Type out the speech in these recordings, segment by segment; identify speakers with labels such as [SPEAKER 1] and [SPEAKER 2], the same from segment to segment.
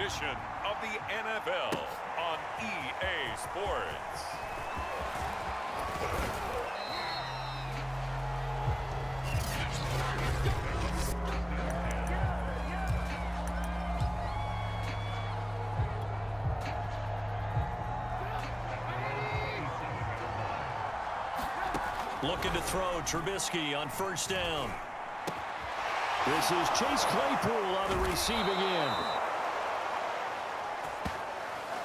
[SPEAKER 1] edition of the NFL on EA Sports.
[SPEAKER 2] Looking to throw, Trubisky on first down.
[SPEAKER 3] This is Chase Claypool on the receiving end.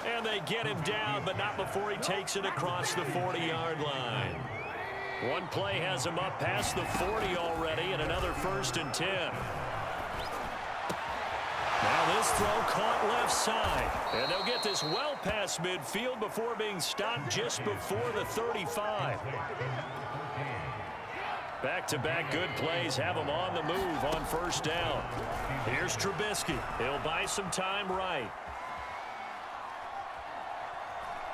[SPEAKER 2] And they get him down, but not before he takes it across the 40-yard line. One play has him up past the 40 already, and another 1st and 10. Now this throw caught left side. And they'll get this well past midfield before being stopped just before the 35. Back-to-back good plays have him on the move on first down. Here's Trubisky. He'll buy some time right.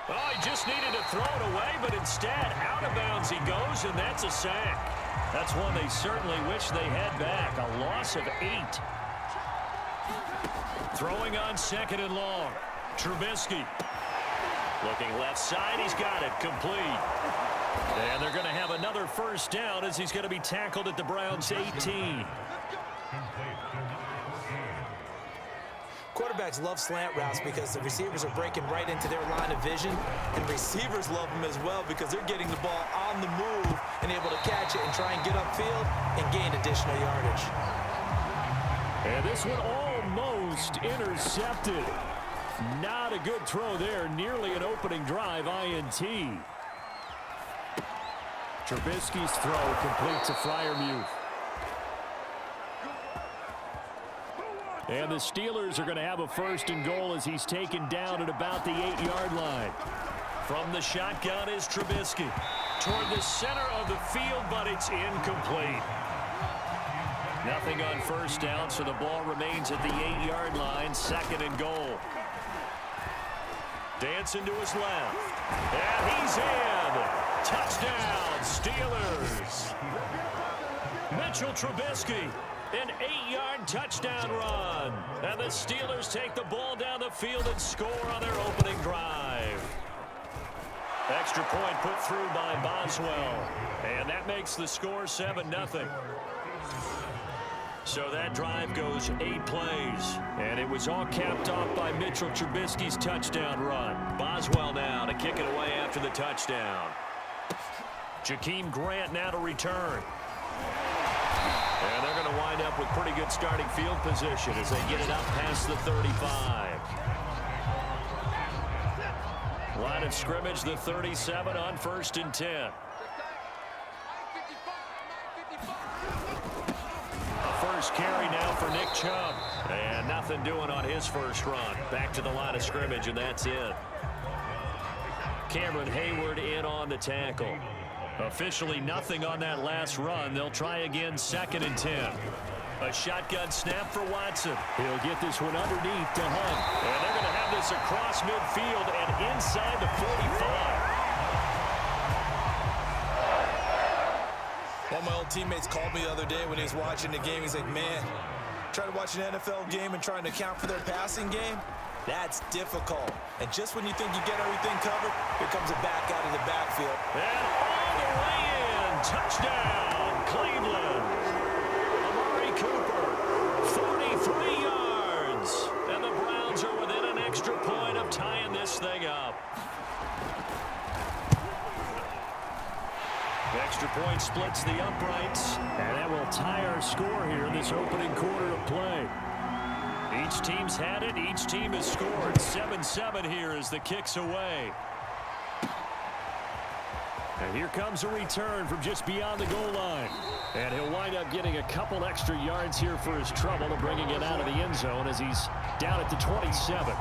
[SPEAKER 2] Oh, he just needed to throw it away, but instead, out of bounds he goes, and that's a sack. That's one they certainly wish they had back. A loss of 8. Throwing on 2nd and long. Trubisky. Looking left side, he's got it. Complete. And they're going to have another first down as he's going to be tackled at the Browns' 18.
[SPEAKER 4] Quarterbacks love slant routes because the receivers are breaking right into their line of vision, and receivers love them as well because they're getting the ball on the move and able to catch it and try and get upfield and gain additional yardage.
[SPEAKER 3] And this one almost intercepted. Not a good throw there. Nearly an opening drive INT. Trubisky's throw complete to Freiermuth. And the Steelers are going to have a 1st and goal as he's taken down at about the 8-yard line.
[SPEAKER 2] From the shotgun is Trubisky. Toward the center of the field, but it's incomplete. Nothing on first down, so the ball remains at the 8-yard line, 2nd and goal. Dancing to his left. And he's in. Touchdown, Steelers. Mitchell Trubisky. An 8-yard touchdown run. And the Steelers take the ball down the field and score on their opening drive. Extra point put through by Boswell. And that makes the score 7-0. So that drive goes 8 plays. And it was all capped off by Mitchell Trubisky's touchdown run. Boswell now to kick it away after the touchdown. Jakeem Grant now to return. And they're going to wind up with pretty good starting field position as they get it up past the 35. Line of scrimmage, the 37 on 1st and 10. A first carry now for Nick Chubb. And nothing doing on his first run. Back to the line of scrimmage, and that's it. Cameron Hayward in on the tackle. Officially nothing on that last run. They'll try again 2nd and 10. A shotgun snap for Watson.
[SPEAKER 3] He'll get this one underneath to Hunt.
[SPEAKER 2] And they're going to have this across midfield and inside the 45.
[SPEAKER 4] One of my old teammates called me the other day when he was watching the game. He's like, man, trying to watch an NFL game and trying to account for their passing game, that's difficult. And just when you think you get everything covered, here comes a back out of the backfield.
[SPEAKER 2] And all the way in. Touchdown, Cleveland. Amari Cooper, 43 yards. And the Browns are within an extra point of tying this thing up. Extra point splits the uprights.
[SPEAKER 3] And that will tie our score here in this opening quarter of play.
[SPEAKER 2] Each team's had it. Each team has scored. 7-7 here as the kick's away.
[SPEAKER 3] And here comes a return from just beyond the goal line. And he'll wind up getting a couple extra yards here for his trouble and bringing it out of the end zone as he's down at the 27.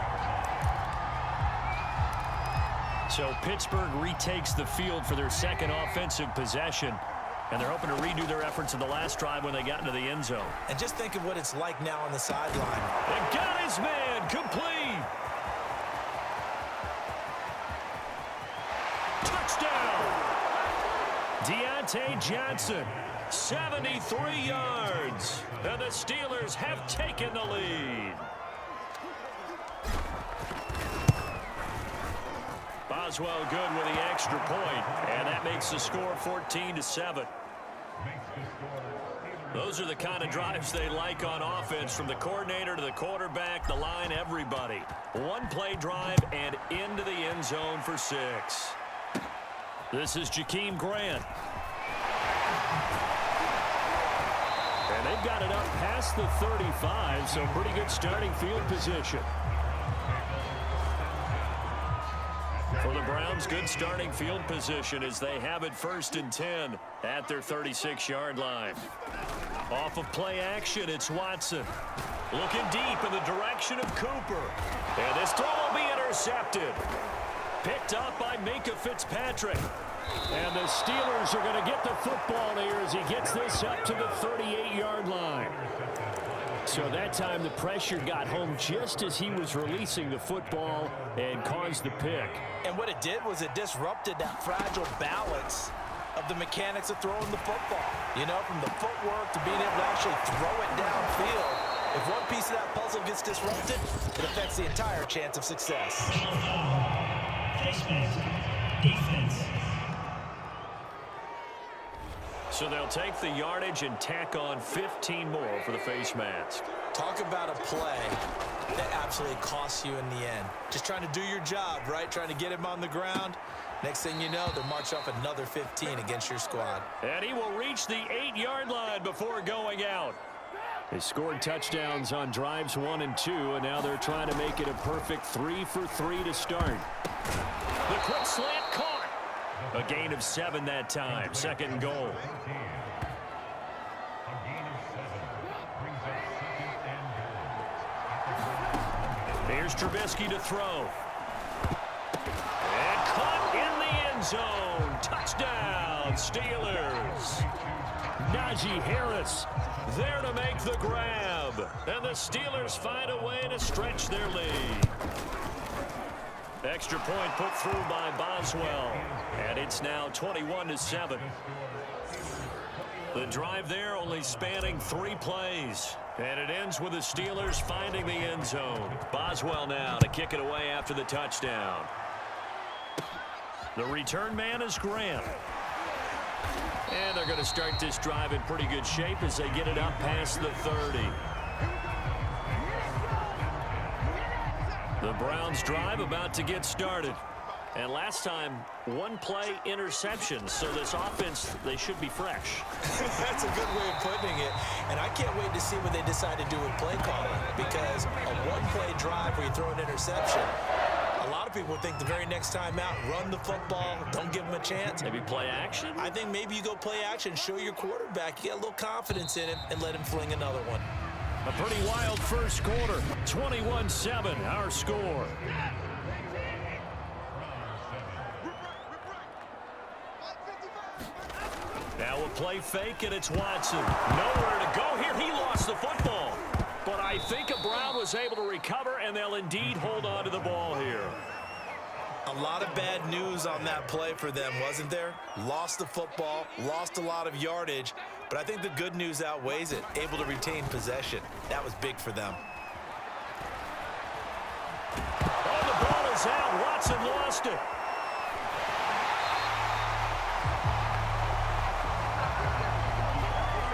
[SPEAKER 2] So Pittsburgh retakes the field for their second offensive possession. And they're hoping to redo their efforts in the last drive when they got into the end zone.
[SPEAKER 4] And just think of what it's like now on the sideline.
[SPEAKER 2] And got his man complete. Touchdown. Deontay Johnson, 73 yards. And the Steelers have taken the lead. Boswell good with the extra point, and that makes the score 14-7. Those are the kind of drives they like on offense, from the coordinator to the quarterback, the line, everybody. One-play drive and into the end zone for 6. This is Jakeem Grant. And they've got it up past the 35, so pretty good starting field position. For the Browns, good starting field position as they have it 1st and 10 at their 36-yard line. Off of play action, it's Watson. Looking deep in the direction of Cooper. And this throw will be intercepted. Picked up by Minkah Fitzpatrick. And the Steelers are going to get the football here as he gets this up to the 38-yard line. So that time the pressure got home just as he was releasing the football and caused the pick.
[SPEAKER 4] And what it did was it disrupted that fragile balance of the mechanics of throwing the football. You know, from the footwork to being able to actually throw it downfield. If one piece of that puzzle gets disrupted, it affects the entire chance of success.
[SPEAKER 5] Defense.
[SPEAKER 2] So they'll take the yardage and tack on 15 more for the face mask.
[SPEAKER 4] Talk about a play that absolutely costs you in the end. Just trying to do your job, right? Trying to get him on the ground. Next thing you know, they'll march off another 15 against your squad.
[SPEAKER 2] And he will reach the 8-yard line before going out.
[SPEAKER 3] They scored touchdowns on drives 1 and 2, and now they're trying to make it a perfect 3 for 3 to start.
[SPEAKER 2] The quick slant caught. A gain of 7 that time. 2nd and goal. Here's Trubisky to throw. And caught in the end zone. Touchdown, Steelers.
[SPEAKER 3] Najee Harris
[SPEAKER 2] There to make the grab. And the Steelers find a way to stretch their lead. Extra point put through by Boswell. And it's now 21-7. The drive there only spanning 3 plays. And it ends with the Steelers finding the end zone. Boswell now to kick it away after the touchdown. The return man is Grant. And they're going to start this drive in pretty good shape as they get it up past the 30. The Browns drive about to get started. And last time, 1-play interception. So this offense, they should be fresh.
[SPEAKER 4] That's a good way of putting it. And I can't wait to see what they decide to do with play calling. Because a 1-play drive where you throw an interception, a lot of people would think the very next time out, run the football, don't give them a chance.
[SPEAKER 2] Maybe play action?
[SPEAKER 4] I think maybe you go play action, show your quarterback, you get a little confidence in him, and let him fling another one.
[SPEAKER 2] A pretty wild first quarter. 21-7, our score. Now a play fake, and it's Watson. Nowhere to go here. He lost the football. But I think a Brown was able to recover, and they'll indeed hold on to the ball here.
[SPEAKER 4] A lot of bad news on that play for them, wasn't there? Lost the football, lost a lot of yardage, but I think the good news outweighs it. Able to retain possession. That was big for them.
[SPEAKER 2] Oh, the ball is out. Watson lost it.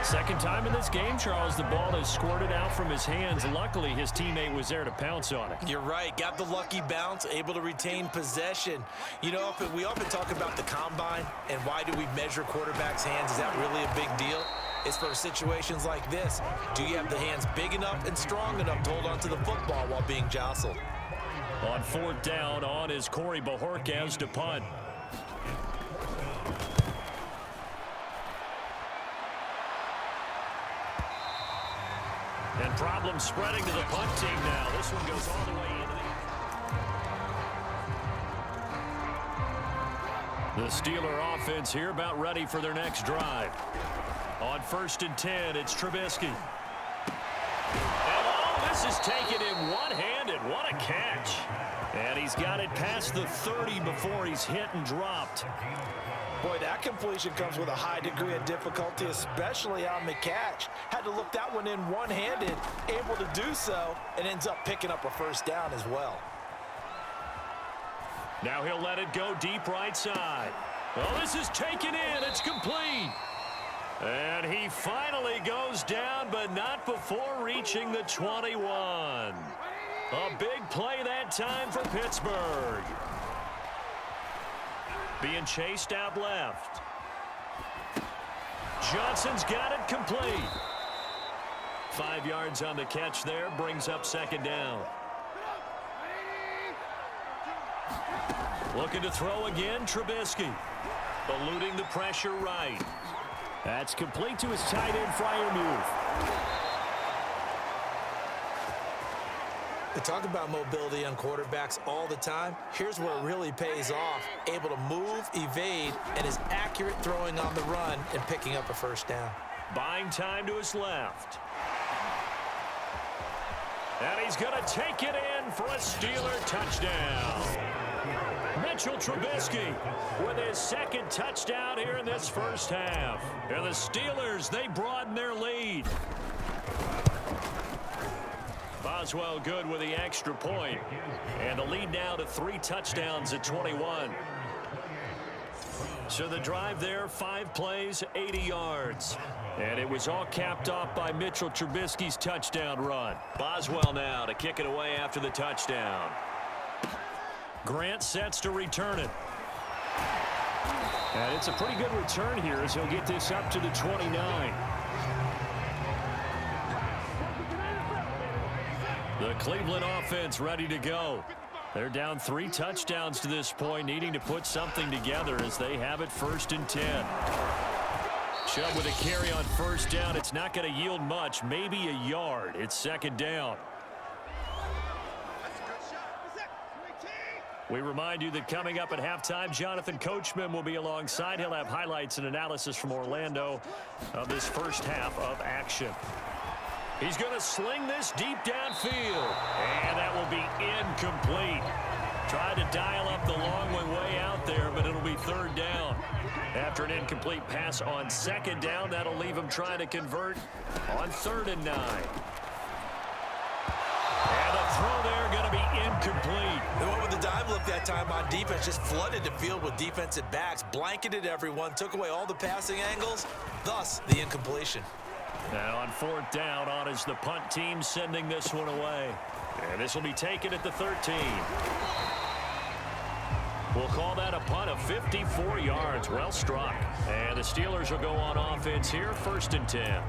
[SPEAKER 2] Second time in this game, Charles, the ball has squirted out from his hands. Luckily, his teammate was there to pounce on it.
[SPEAKER 4] You're right. Got the lucky bounce, able to retain possession. You know, we often talk about the combine and why do we measure quarterbacks' hands. Is that really a big deal? It's for situations like this. Do you have the hands big enough and strong enough to hold on to the football while being jostled?
[SPEAKER 2] On 4th down, on is Corey Bajorquez to punt. And problems spreading to the punt team now. This one goes all the way into the Steeler offense here about ready for their next drive. On 1st and 10, it's Trubisky. And all this is taken in one-handed. What a catch. And he's got it past the 30 before he's hit and dropped.
[SPEAKER 4] Boy, that completion comes with a high degree of difficulty, especially on the catch. Had to look that one in one-handed, able to do so, and ends up picking up a first down as well.
[SPEAKER 2] Now he'll let it go deep right side. Oh, this is taken in. It's complete. And he finally goes down, but not before reaching the 21. A big play that time for Pittsburgh. Being chased out left. Johnson's got it complete. 5 yards on the catch there, brings up second down. Looking to throw again, Trubisky. Eluding the pressure right.
[SPEAKER 3] That's complete to his tight end, Freiermuth.
[SPEAKER 4] We talk about mobility on quarterbacks all the time. Here's where it really pays off. Able to move, evade, and is accurate throwing on the run and picking up a first down.
[SPEAKER 2] Buying time to his left. And he's going to take it in for a Steeler touchdown. Mitchell Trubisky with his second touchdown here in this first half. And the Steelers, they broaden their lead. Boswell good with the extra point. And the lead now to 3 touchdowns at 21. So the drive there, 5 plays, 80 yards. And it was all capped off by Mitchell Trubisky's touchdown run. Boswell now to kick it away after the touchdown. Grant sets to return it.
[SPEAKER 3] And it's a pretty good return here as he'll get this up to the 29.
[SPEAKER 2] The Cleveland offense ready to go. They're down 3 touchdowns to this point, needing to put something together as they have it 1st and 10. Chubb with a carry on first down. It's not going to yield much, maybe a yard. It's second down. We remind you that coming up at halftime, Jonathan Coachman will be alongside. He'll have highlights and analysis from Orlando of this first half of action. He's going to sling this deep downfield. And that will be incomplete. Tried to dial up the long way out there, but it'll be 3rd down. After an incomplete pass on 2nd down, that'll leave him trying to convert on 3rd and 9. And the throw there going to be incomplete.
[SPEAKER 4] The one with the dive look that time on defense just flooded the field with defensive backs, blanketed everyone, took away all the passing angles, thus the incompletion.
[SPEAKER 2] Now on 4th down, on is the punt team sending this one away. And this will be taken at the 13. We'll call that a punt of 54 yards. Well struck. And the Steelers will go on offense here, 1st and 10.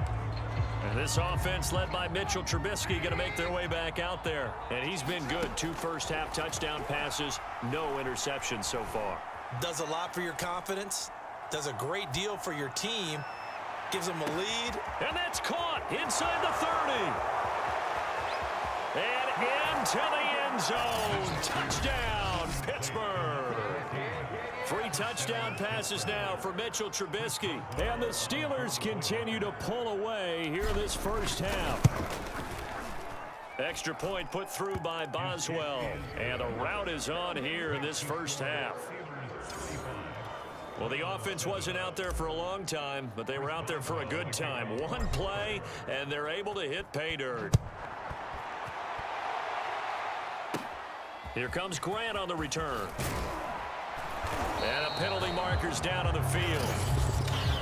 [SPEAKER 2] And this offense led by Mitchell Trubisky going to make their way back out there. And he's been good. 2 first-half touchdown passes, no interceptions so far.
[SPEAKER 4] Does a lot for your confidence. Does a great deal for your team. Gives them a lead.
[SPEAKER 2] And that's caught inside the 30. And into the end zone. Touchdown, Pittsburgh. 3 touchdown passes now for Mitchell Trubisky.
[SPEAKER 3] And the Steelers continue to pull away here in this first half.
[SPEAKER 2] Extra point put through by Boswell. And a rout is on here in this first half. Well, the offense wasn't out there for a long time, but they were out there for a good time. 1 play, and they're able to hit pay dirt. Here comes Grant on the return. And a penalty marker's down on the field.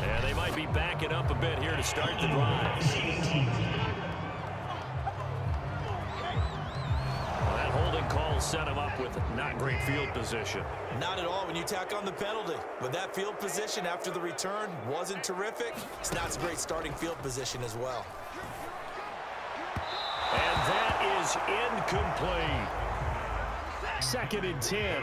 [SPEAKER 2] And they might be backing up a bit here to start the drive. Well, that holding call set him up with not great field position.
[SPEAKER 4] Not at all when you tack on the penalty. But that field position after the return wasn't terrific. It's not a great starting field position as well.
[SPEAKER 2] And that is incomplete.
[SPEAKER 3] 2nd and 10.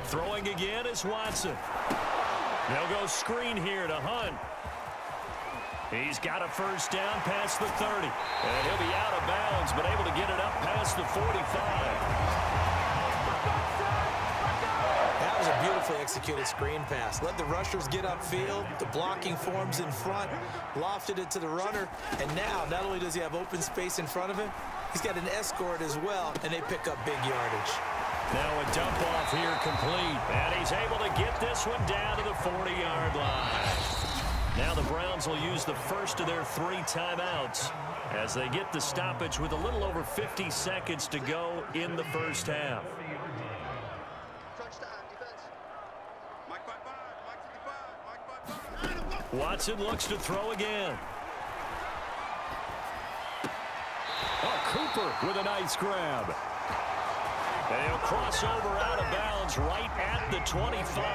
[SPEAKER 2] Throwing again is Watson. They'll go screen here to Hunt. He's got a first down past the 30. And he'll be out of bounds, but able to get it up past the 45.
[SPEAKER 4] That was a beautifully executed screen pass. Let the rushers get upfield. The blocking forms in front. Lofted it to the runner. And now, not only does he have open space in front of him, he's got an escort as well, and they pick up big yardage.
[SPEAKER 2] Now a dump off here complete. And he's able to get this one down to the 40-yard line. Now the Browns will use the first of their 3 timeouts as they get the stoppage with a little over 50 seconds to go in the first half. Watson looks to throw again.
[SPEAKER 3] Oh, Cooper with a nice grab.
[SPEAKER 2] And he'll cross over out of bounds right at the 25.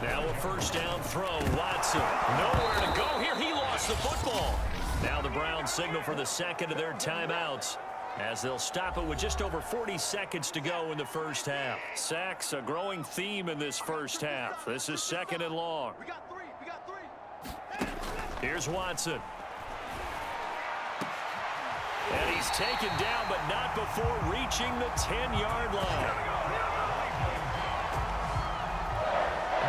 [SPEAKER 2] Now a first down throw. Watson nowhere to go here. He lost the football. Now the Browns signal for the second of their timeouts as they'll stop it with just over 40 seconds to go in the first half. Sacks, a growing theme in this first half. This is 2nd and long. Here's Watson. And he's taken down, but not before reaching the 10-yard line.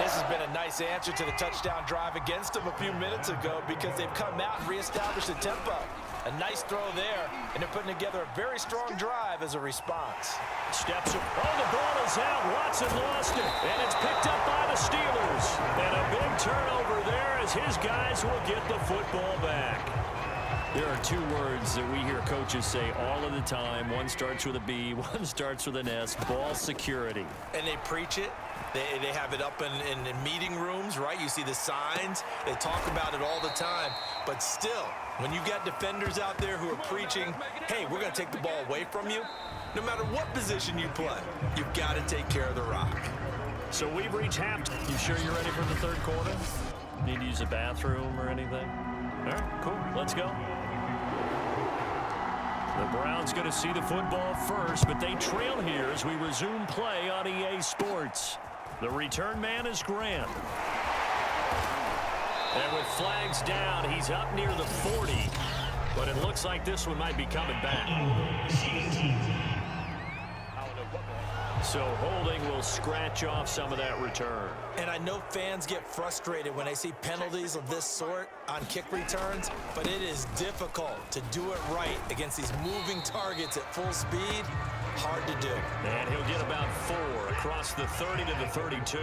[SPEAKER 4] This has been a nice answer to the touchdown drive against them a few minutes ago because they've come out and reestablished the tempo. A nice throw there, and they're putting together a very strong drive as a response.
[SPEAKER 2] Steps up. Oh, the ball is out. Watson lost it, and it's picked up by the Steelers. And a big turnover there as his guys will get the football back. There are 2 words that we hear coaches say all of the time. One starts with a B, one starts with an S, ball security.
[SPEAKER 4] And they preach it. They have it up in meeting rooms, right? You see the signs. They talk about it all the time. But still, when you got defenders out there who are preaching, hey, we're going to take the ball away from you, no matter what position you play, you've got to take care of the rock.
[SPEAKER 2] So we've reached halftime. You sure you're ready for the 3rd quarter? Need to use a bathroom or anything? All right, cool. Let's go. The Browns going to see the football first, but they trail here as we resume play on EA Sports. The return man is Grant. And with flags down, he's up near the 40. But it looks like this one might be coming back. So holding will scratch off some of that return.
[SPEAKER 4] And I know fans get frustrated when they see penalties of this sort on kick returns, but it is difficult to do it right against these moving targets at full speed. Hard to do.
[SPEAKER 2] And he'll get about 4 across the 30 to the 32.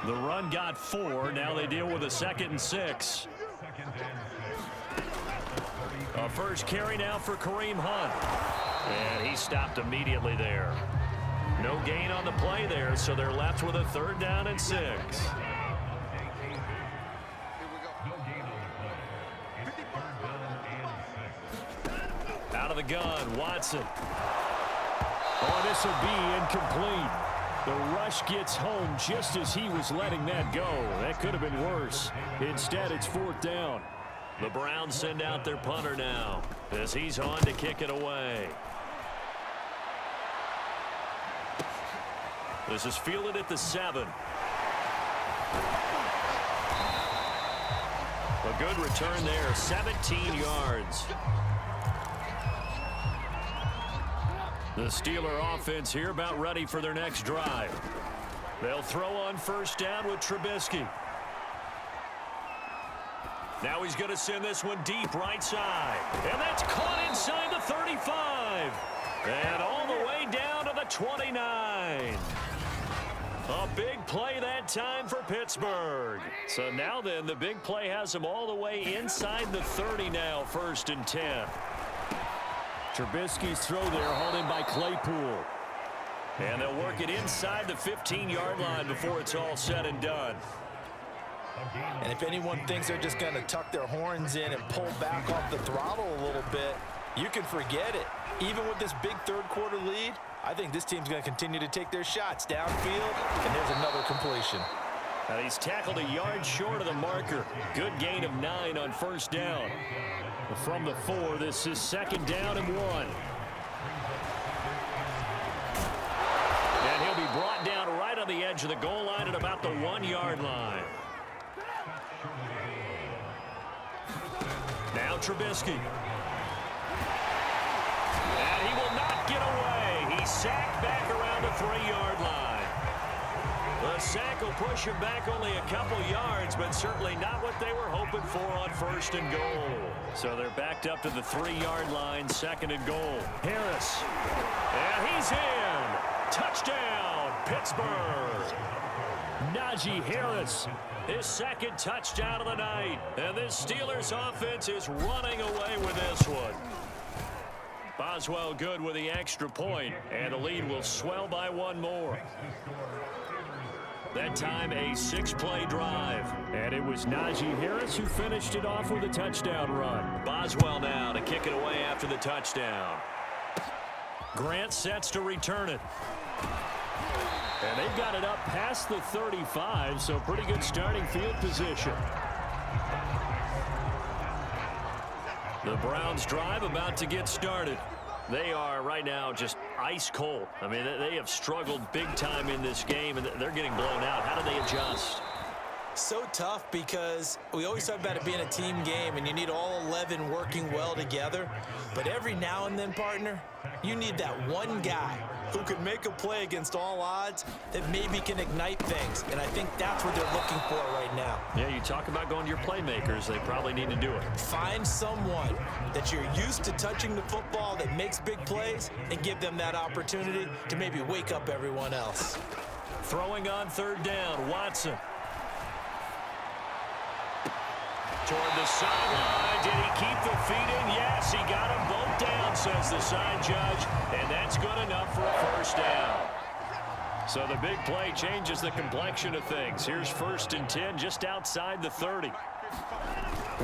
[SPEAKER 2] The run got 4. Now they deal with a 2nd and 6. A first carry now for Kareem Hunt. And he stopped immediately there. No gain on the play there, so they're left with a 3rd down and 6. Out of the gun, Watson.
[SPEAKER 3] Oh, this will be incomplete. The rush gets home just as he was letting that go. That could have been worse. Instead, it's 4th down.
[SPEAKER 2] The Browns send out their punter now as he's on to kick it away. This is fielded at the 7. A good return there, 17 yards. The Steeler offense here about ready for their next drive. They'll throw on first down with Trubisky. Now he's going to send this one deep right side. And that's caught inside the 35. And all the way down to the 29. A big play that time for Pittsburgh. So now then, the big play has them all the way inside the 30 now, 1st and 10.
[SPEAKER 3] Trubisky's throw there, hauled in by Claypool.
[SPEAKER 2] And they'll work it inside the 15-yard line before it's all said and done.
[SPEAKER 4] And if anyone thinks they're just going to tuck their horns in and pull back off the throttle a little bit, you can forget it. Even with this big 3rd quarter lead, I think this team's going to continue to take their shots downfield, and there's another completion.
[SPEAKER 2] And he's tackled a yard short of the marker. Good gain of 9 on first down.
[SPEAKER 3] From the 4, this is 2nd down and 1.
[SPEAKER 2] And he'll be brought down right on the edge of the goal line at about the 1-yard line. Now Trubisky. And he will not get away. He's sacked back around the 3-yard line. The sack will push him back only a couple yards, but certainly not what they were hoping for on 1st and goal. So they're backed up to the 3-yard line, 2nd and goal. Harris. And he's in. Touchdown, Pittsburgh. Najee Harris, his second touchdown of the night. And this Steelers offense is running away with this one. Boswell good with the extra point, and the lead will swell by one more. That time a 6-play drive.
[SPEAKER 3] And it was Najee Harris who finished it off with a touchdown run.
[SPEAKER 2] Boswell now to kick it away after the touchdown. Grant sets to return it.
[SPEAKER 3] And they've got it up past the 35, so pretty good starting field position.
[SPEAKER 2] The Browns drive about to get started. They are right now just ice cold. I mean, they have struggled big time in this game, and they're getting blown out. How do they adjust?
[SPEAKER 4] So tough because we always talk about it being a team game, and you need all 11 working well together. But every now and then, partner, you need that one guy who can make a play against all odds that maybe can ignite things. And I think that's what they're looking for right now.
[SPEAKER 2] Yeah, you talk about going to your playmakers. They probably need to do it.
[SPEAKER 4] Find someone that you're used to touching the football that makes big plays and give them that opportunity to maybe wake up everyone else.
[SPEAKER 2] Throwing on third down, Watson. Toward the sideline. Did he keep the feet in? Yes, he got them both down, says the side judge. And that's good enough for a first down.
[SPEAKER 3] So the big play changes the complexion of things. Here's 1st and 10 just outside the 30.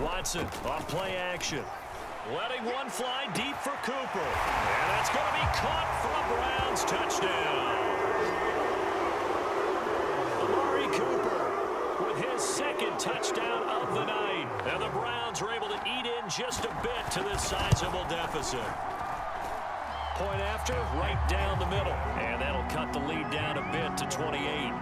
[SPEAKER 2] Watson off play action. Letting one fly deep for Cooper. And that's going to be caught for a Browns touchdown. Amari Cooper with his second touchdown of the night. And the Browns are able to eat in just a bit to this sizable deficit. Point after, right down the middle. And that'll cut the lead down a bit to 28.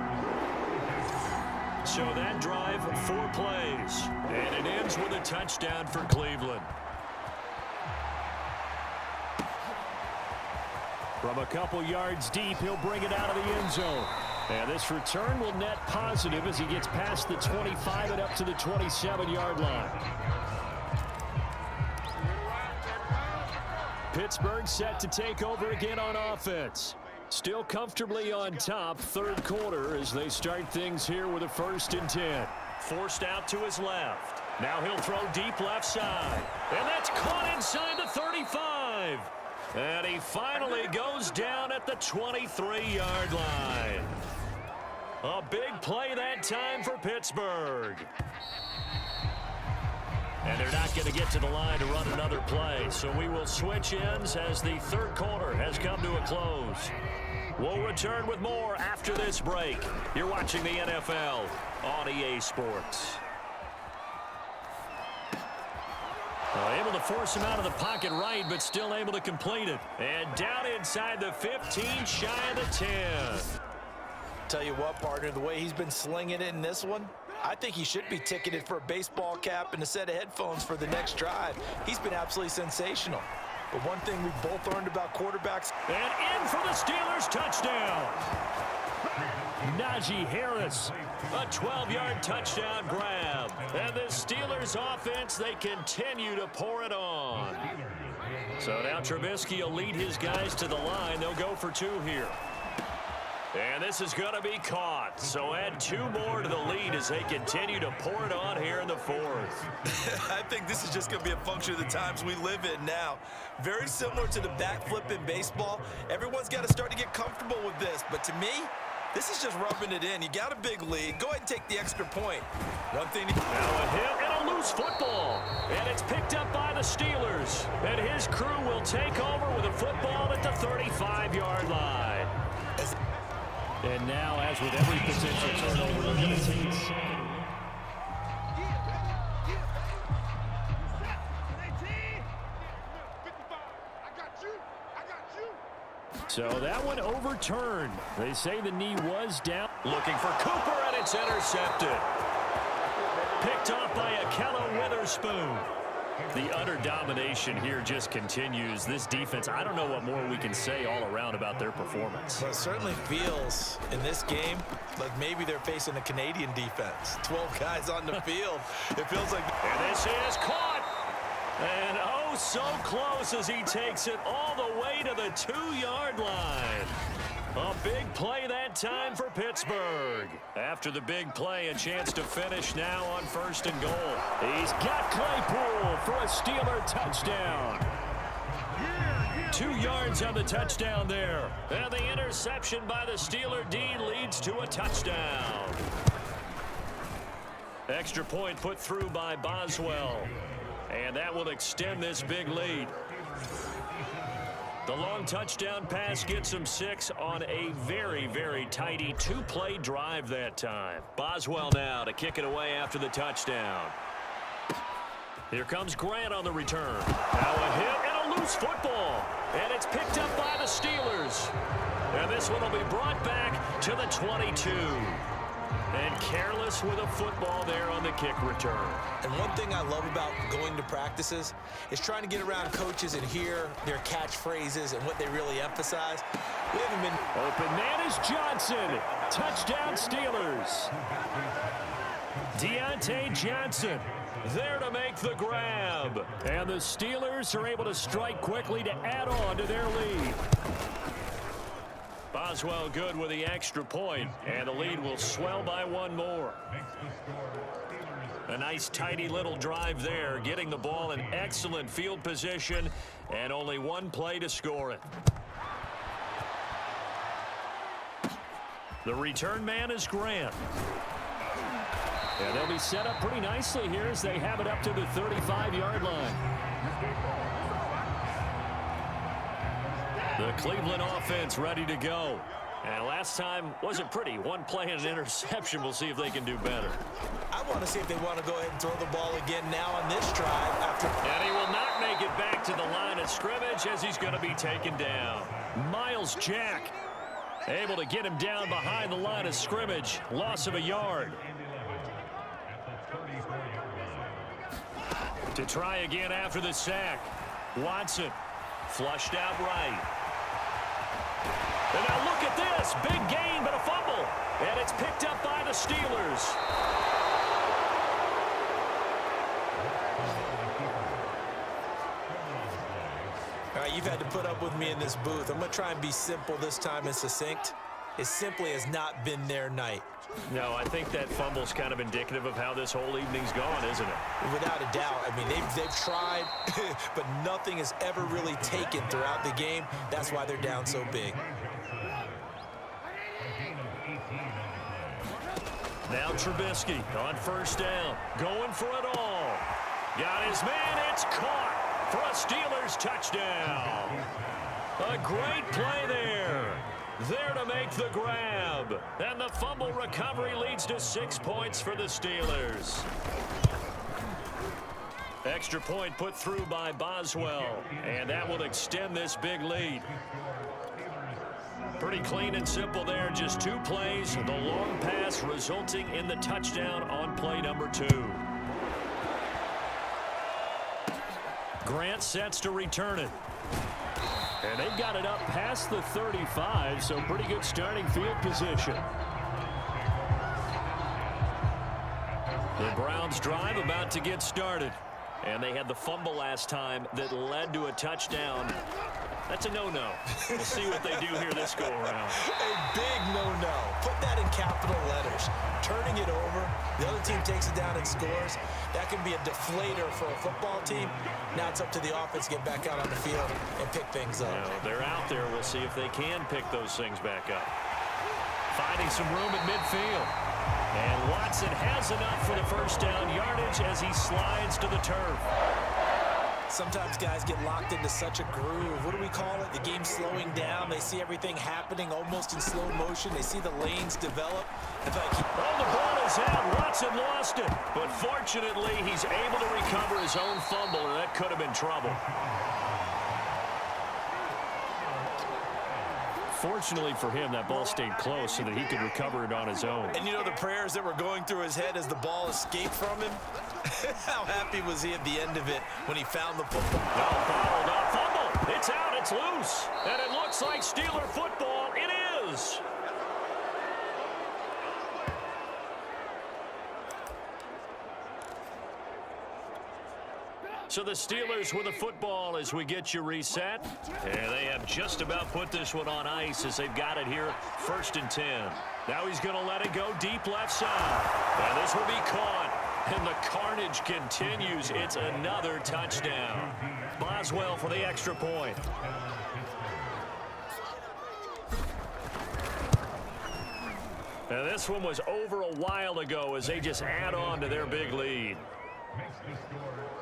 [SPEAKER 2] So that drive, 4 plays. And it ends with a touchdown for Cleveland.
[SPEAKER 3] From a couple yards deep, he'll bring it out of the end zone. And this return will net positive as he gets past the 25 and up to the 27-yard line. Pittsburgh set to take over again on offense. Still comfortably on top, third quarter as they start things here with a 1st and 10.
[SPEAKER 2] Forced out to his left. Now he'll throw deep left side. And that's caught inside the 35. And he finally goes down at the 23-yard line. A big play that time for Pittsburgh. And they're not going to get to the line to run another play. So we will switch ends as the third quarter has come to a close. We'll return with more after this break. You're watching the NFL on EA Sports. Able to force him out of the pocket right, but still able to complete it. And down inside the 15, shy of the 10.
[SPEAKER 4] Tell you what, partner, the way he's been slinging it in this one, I think he should be ticketed for a baseball cap and a set of headphones for the next drive. He's been absolutely sensational. But one thing we both learned about quarterbacks.
[SPEAKER 2] And in for the Steelers touchdown.
[SPEAKER 3] Najee Harris.
[SPEAKER 2] A 12-yard touchdown grab. And the Steelers offense, they continue to pour it on. So now Trubisky will lead his guys to the line. They'll go for 2 here. And this is going to be caught. So add 2 more to the lead as they continue to pour it on here in the 4th.
[SPEAKER 4] I think this is just going to be a function of the times we live in now. Very similar to the backflip in baseball. Everyone's got to start to get comfortable with this. But to me, this is just rubbing it in. You got a big lead. Go ahead and take the extra point. One thing.
[SPEAKER 2] Now a hit and a loose football. And it's picked up by the Steelers. And his crew will take over with a football at the 35-yard line.
[SPEAKER 3] And now, as with every potential turnover, they're going to take it. So that one overturned. They say the knee was down.
[SPEAKER 2] Looking for Cooper, and it's intercepted. Picked off by Akello Witherspoon. The utter domination here just continues. This defense, I don't know what more we can say all around about their performance.
[SPEAKER 4] Well, it certainly feels in this game like maybe they're facing a Canadian defense. 12 guys on the field. It feels like.
[SPEAKER 2] And this is caught. And oh, so close as he takes it all the way to the 2-yard line. A big play that time for Pittsburgh. After the big play, a chance to finish now on 1st and goal.
[SPEAKER 3] He's got Claypool for a Steeler touchdown.
[SPEAKER 2] 2 yards on the touchdown there. And the interception by the Steeler D leads to a touchdown. Extra point put through by Boswell. And that will extend this big lead. The long touchdown pass gets him 6 on a very, very tidy 2-play drive that time. Boswell now to kick it away after the touchdown. Here comes Grant on the return. Now a hit and a loose football. And it's picked up by the Steelers. And this one will be brought back to the 22. And careless with a football there on the kick return.
[SPEAKER 4] And one thing I love about going to practices is trying to get around coaches and hear their catchphrases and what they really emphasize. We haven't been...
[SPEAKER 3] Open man is Johnson. Touchdown Steelers.
[SPEAKER 2] Deontay Johnson there to make the grab.
[SPEAKER 3] And the Steelers are able to strike quickly to add on to their lead.
[SPEAKER 2] Boswell good with the extra point, and the lead will swell by 1 more. A nice tidy little drive there, getting the ball in excellent field position, and only 1 play to score it. The return man is Grant.
[SPEAKER 3] And they'll be set up pretty nicely here as they have it up to the 35-yard line.
[SPEAKER 2] The Cleveland offense ready to go. And last time wasn't pretty. 1 play and an interception. We'll see if they can do better.
[SPEAKER 4] I want to see if they want to go ahead and throw the ball again now on this drive after...
[SPEAKER 2] And he will not make it back to the line of scrimmage as he's going to be taken down.
[SPEAKER 3] Miles Jack able to get him down behind the line of scrimmage. Loss of a yard.
[SPEAKER 2] To try again after the sack. Watson flushed out right. And now look at this. Big gain, but a fumble. And it's picked up by the Steelers.
[SPEAKER 4] All right, you've had to put up with me in this booth. I'm going to try and be simple this time and succinct. It simply has not been their night.
[SPEAKER 2] No, I think that fumble's kind of indicative of how this whole evening's gone, isn't it?
[SPEAKER 4] Without a doubt. I mean, they've tried, but nothing has ever really taken throughout the game. That's why they're down so big.
[SPEAKER 2] Now Trubisky on 1st down, going for it all. Got his man, it's caught for a Steelers touchdown. A great play there. There to make the grab. And the fumble recovery leads to 6 points for the Steelers. Extra point put through by Boswell. And that will extend this big lead. Pretty clean and simple there. Just 2 plays. The long pass resulting in the touchdown on play number 2. Grant sets to return it.
[SPEAKER 3] And they've got it up past the 35, so pretty good starting field position.
[SPEAKER 2] The Browns drive about to get started. And they had the fumble last time that led to a touchdown. That's a no-no. We'll see what they do here this go-around.
[SPEAKER 4] A big no-no. Put that in capital letters. Turning it over, the other team takes it down and scores. That can be a deflator for a football team. Now it's up to the offense to get back out on the field and pick things up.
[SPEAKER 2] No, they're out there. We'll see if they can pick those things back up. Finding some room at midfield. And Watson has enough for the 1st down yardage as he slides to the turf.
[SPEAKER 4] Sometimes guys get locked into such a groove. What do we call it? The game slowing down. They see everything happening almost in slow motion. They see the lanes develop.
[SPEAKER 2] Oh, the ball is out. Watson lost it. But fortunately, he's able to recover his own fumble, and that could have been trouble.
[SPEAKER 3] Fortunately for him, that ball stayed close so that he could recover it on his own.
[SPEAKER 4] And you know the prayers that were going through his head as the ball escaped from him? How happy was he at the end of it when he found the football?
[SPEAKER 2] Well fouled up. Fumble. It's out. It's loose. And it looks like Steeler football. It is. So the Steelers with the football as we get you reset. And they have just about put this one on ice as they've got it here, 1st and 10. Now he's going to let it go deep left side. And this will be caught. And the carnage continues. It's another touchdown. Boswell for the extra point. And this one was over a while ago as they just add on to their big lead.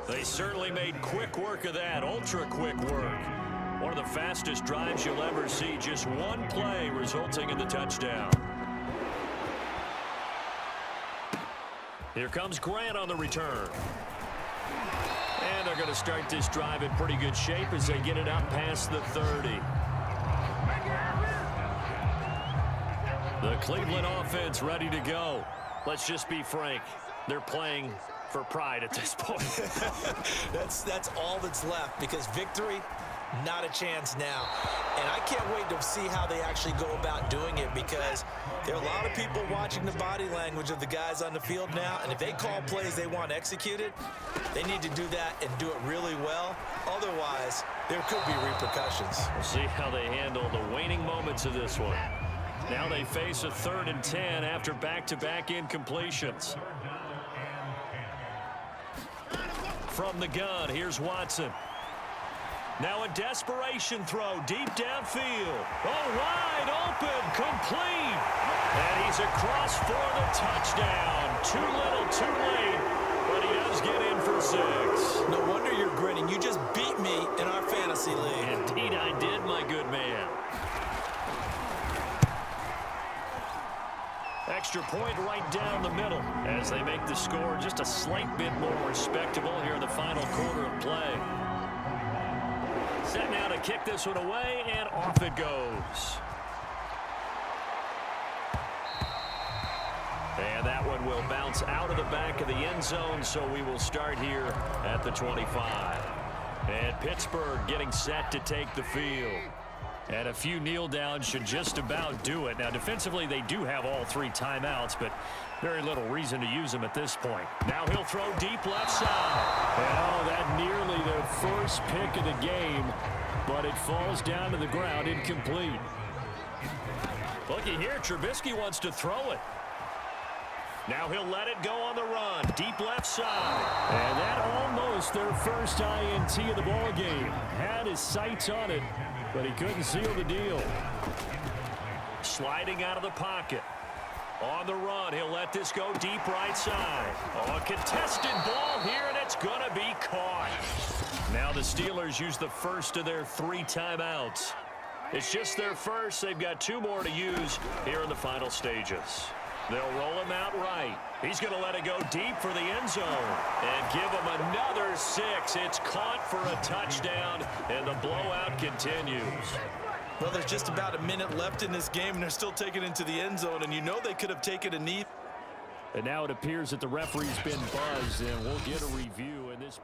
[SPEAKER 2] They certainly made quick work of that, ultra quick work. One of the fastest drives you'll ever see, just one play resulting in the touchdown. Here comes Grant on the return. And they're going to start this drive in pretty good shape as they get it up past the 30. The Cleveland offense ready to go. Let's just be frank. They're playing for pride at this point.
[SPEAKER 4] That's all that's left, because victory, not a chance now. And I can't wait to see how they actually go about doing it, because there are a lot of people watching the body language of the guys on the field now, and if they call plays they want executed, they need to do that and do it really well. Otherwise, there could be repercussions.
[SPEAKER 2] We'll see how they handle the waning moments of this one. Now they face a 3rd and 10 after back-to-back incompletions. From the gun, here's Watson. Now a desperation throw deep downfield. Oh, wide open, complete. And he's across for the touchdown. Too little, too late, but he does get in for 6.
[SPEAKER 4] No wonder you're grinning. You just beat me in our fantasy league.
[SPEAKER 2] Indeed I did, my good man. Extra point right down the middle as they make the score just a slight bit more respectable here in the final quarter of play. Set now to kick this one away, and off it goes. And that one will bounce out of the back of the end zone, so we will start here at the 25. And Pittsburgh getting set to take the field. And a few kneel downs should just about do it. Now, defensively, they do have all 3 timeouts, but very little reason to use them at this point. Now he'll throw deep left side.
[SPEAKER 3] And oh, that nearly the first pick of the game, but it falls down to the ground incomplete.
[SPEAKER 2] Looky here, Trubisky wants to throw it. Now he'll let it go on the run. Deep left side.
[SPEAKER 3] And that almost their first INT of the ball game. Had his sights on it, but he couldn't seal the deal.
[SPEAKER 2] Sliding out of the pocket. On the run, he'll let this go deep right side. Oh, a contested ball here, and it's going to be caught. Now the Steelers use the first of their 3 timeouts. It's just their first. They've got 2 more to use here in the final stages. They'll roll him out right. He's going to let it go deep for the end zone and give him another 6. It's caught for a touchdown, and the blowout continues.
[SPEAKER 4] Well, there's just about a minute left in this game, and they're still taking it into the end zone, and you know they could have taken a knee.
[SPEAKER 3] And now it appears that the referee's been buzzed, and we'll get a review in this.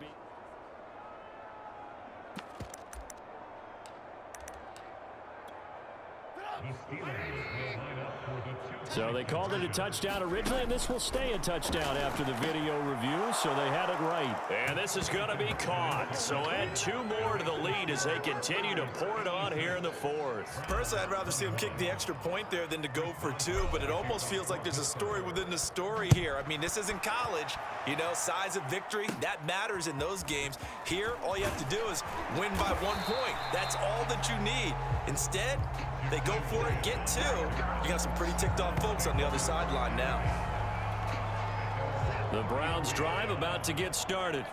[SPEAKER 3] So they called it a touchdown originally, and this will stay a touchdown after the video review, so they had it right.
[SPEAKER 2] And this is going to be caught. So add 2 more to the lead as they continue to pour it on here in the 4th.
[SPEAKER 4] Personally, I'd rather see him kick the extra point there than to go for 2, but it almost feels like there's a story within the story here. I mean, this isn't college. You know, size of victory, that matters in those games. Here, all you have to do is win by 1 point. That's all that you need. Instead, they go for it, get 2. You got some pretty ticked off folks on the other sideline now.
[SPEAKER 2] The Browns drive about to get started.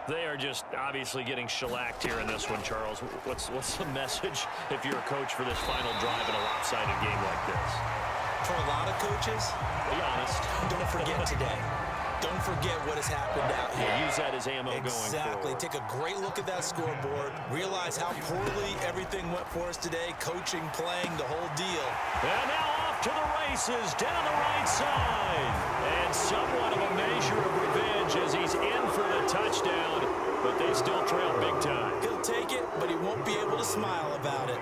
[SPEAKER 2] They are just obviously getting shellacked here in this one, Charles. What's the message if you're a coach for this final drive in a lopsided game like this?
[SPEAKER 4] For a lot of coaches,
[SPEAKER 2] be honest,
[SPEAKER 4] don't forget today. Don't forget what has happened out here.
[SPEAKER 2] Yeah, use that as ammo going forward.
[SPEAKER 4] Exactly. Take a great look at that scoreboard. Realize how poorly everything went for us today. Coaching, playing, the whole deal.
[SPEAKER 2] And now off to the races down the right side. And somewhat of a measure of revenge as he's in for the touchdown. But they still trail big time.
[SPEAKER 4] He'll take it, but he won't be able to smile about it.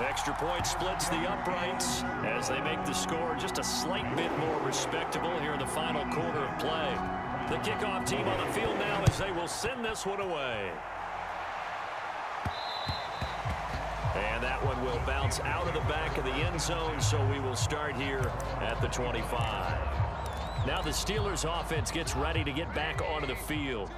[SPEAKER 3] Extra point splits the uprights as they make the score just a slight bit more respectable here in the final quarter of play. The kickoff team on the field now as they will send this one away. And that one will bounce out of the back of the end zone, so we will start here at the 25. Now the Steelers offense gets ready to get back onto the field.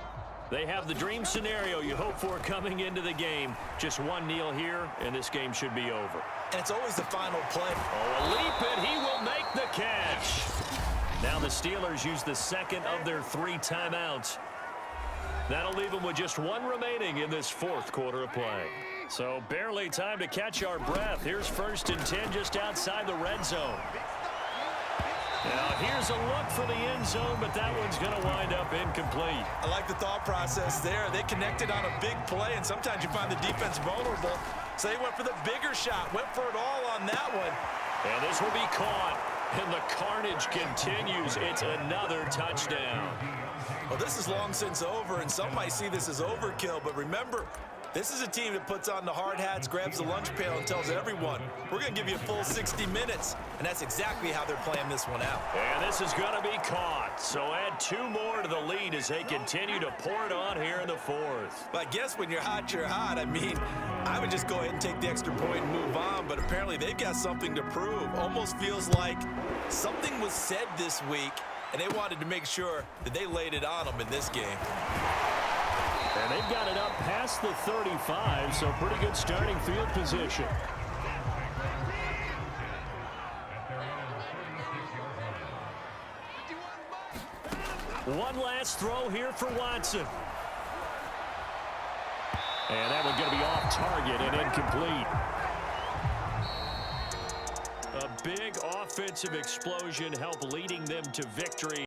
[SPEAKER 3] They have the dream scenario you hope for coming into the game. Just one kneel here, and this game should be over.
[SPEAKER 4] And it's always the final play.
[SPEAKER 3] Oh, a leap, and he will make the catch. Now the Steelers use the second of their 3 timeouts. That'll leave them with just one remaining in this fourth quarter of play. So barely time to catch our breath. Here's 1st and 10 just outside the red zone. Now here's a look for the end zone, but that one's going to wind up incomplete.
[SPEAKER 4] I like the thought process there. They connected on a big play, and sometimes you find the defense vulnerable. So they went for the bigger shot, went for it all on that one.
[SPEAKER 3] And this will be caught, and the carnage continues. It's another touchdown.
[SPEAKER 4] Well, this is long since over, and some might see this as overkill, but remember, this is a team that puts on the hard hats, grabs the lunch pail, and tells everyone, we're going to give you a full 60 minutes. And that's exactly how they're playing this one out.
[SPEAKER 3] And this is going to be caught. So add 2 more to the lead as they continue to pour it on here in the fourth.
[SPEAKER 4] But I guess when you're hot, you're hot. I mean, I would just go ahead and take the extra point and move on, but apparently they've got something to prove. Almost feels like something was said this week, and they wanted to make sure that they laid it on them in this game.
[SPEAKER 3] And they've got it up past the 35, so pretty good starting field position. One last throw here for Watson. And that one's going to be off target and incomplete. A big offensive explosion helped leading them to victory.